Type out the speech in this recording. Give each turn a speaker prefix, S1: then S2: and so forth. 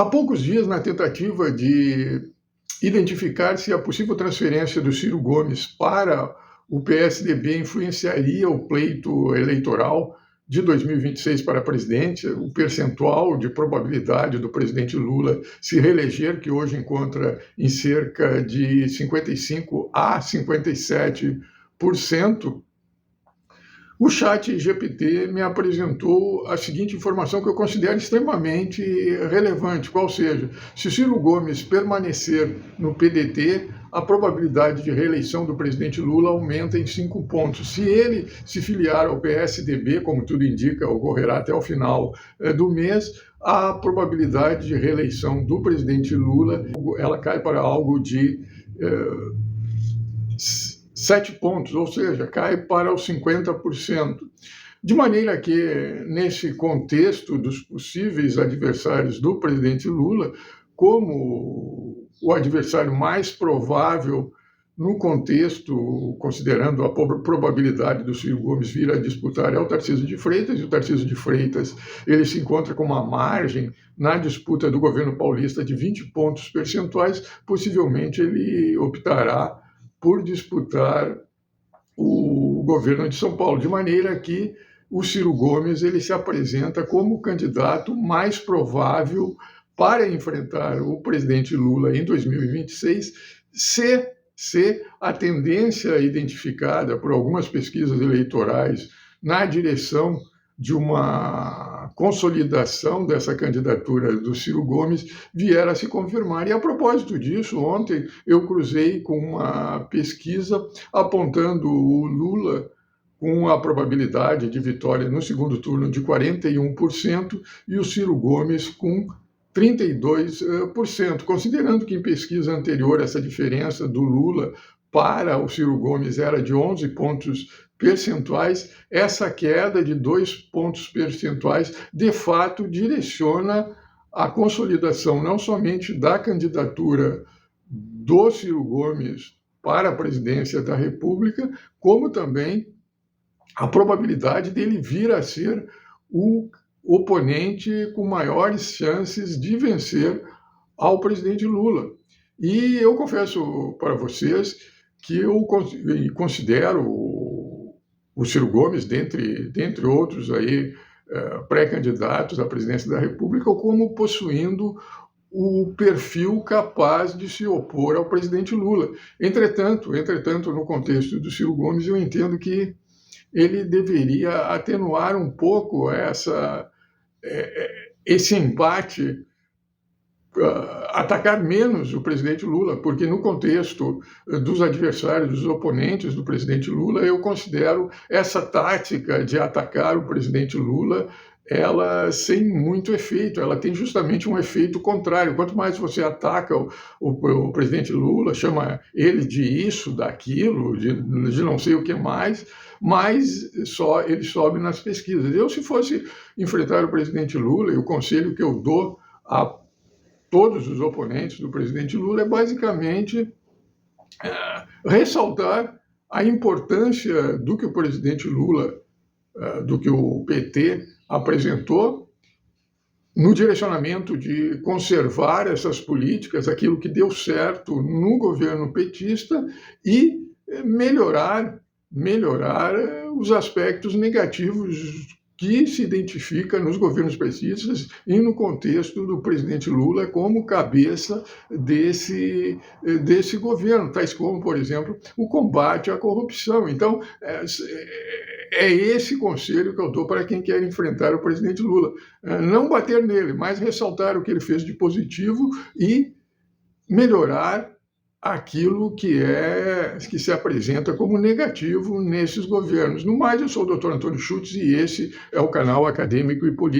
S1: Há poucos dias, na tentativa de identificar se a possível transferência do Ciro Gomes para o PSDB influenciaria o pleito eleitoral de 2026 para presidente, o percentual de probabilidade do presidente Lula se reeleger, que hoje encontra em cerca de 55% a 57%, o chat GPT me apresentou a seguinte informação que eu considero extremamente relevante, qual seja, se Ciro Gomes permanecer no PDT, a probabilidade de reeleição do presidente Lula aumenta em 5 pontos. Se ele se filiar ao PSDB, como tudo indica, ocorrerá até o final do mês, a probabilidade de reeleição do presidente Lula ela cai para algo de 7 pontos, ou seja, cai para os 50%. De maneira que, nesse contexto dos possíveis adversários do presidente Lula, como o adversário mais provável no contexto, considerando a probabilidade do Ciro Gomes vir a disputar, é o Tarcísio de Freitas, e o Tarcísio de Freitas ele se encontra com uma margem na disputa do governo paulista de 20 pontos percentuais, possivelmente ele optará por disputar o governo de São Paulo, de maneira que o Ciro Gomes ele se apresenta como o candidato mais provável para enfrentar o presidente Lula em 2026, se a tendência identificada por algumas pesquisas eleitorais na direção de uma consolidação dessa candidatura do Ciro Gomes vier a se confirmar. E a propósito disso, ontem eu cruzei com uma pesquisa apontando o Lula com a probabilidade de vitória no segundo turno de 41% e o Ciro Gomes com 32%, considerando que em pesquisa anterior essa diferença do Lula para o Ciro Gomes era de 11 pontos percentuais, essa queda de 2 pontos percentuais, de fato, direciona a consolidação não somente da candidatura do Ciro Gomes para a presidência da República, como também a probabilidade dele vir a ser o oponente com maiores chances de vencer ao presidente Lula. E eu confesso para vocês que eu considero o Ciro Gomes, dentre outros aí, pré-candidatos à presidência da República, como possuindo o perfil capaz de se opor ao presidente Lula. Entretanto, no contexto do Ciro Gomes, eu entendo que ele deveria atenuar um pouco esse embate, atacar menos o presidente Lula, porque no contexto dos adversários, dos oponentes do presidente Lula, eu considero essa tática de atacar o presidente Lula ela sem muito efeito, ela tem justamente um efeito contrário. Quanto mais você ataca o presidente Lula, chama ele de isso, daquilo, de não sei o que mais só ele sobe nas pesquisas. Eu, se fosse enfrentar o presidente Lula, e o conselho que eu dou a todos os oponentes do presidente Lula é basicamente ressaltar a importância do que o presidente Lula, do que o PT apresentou no direcionamento de conservar essas políticas, aquilo que deu certo no governo petista e melhorar os aspectos negativos que se identifica nos governos petistas e no contexto do presidente Lula como cabeça desse governo, tais como, por exemplo, o combate à corrupção. Então, é esse conselho que eu dou para quem quer enfrentar o presidente Lula. Não bater nele, mas ressaltar o que ele fez de positivo e melhorar aquilo que se apresenta como negativo nesses governos. No mais, eu sou o Dr. Antônio Schutz e esse é o canal Acadêmico e Político.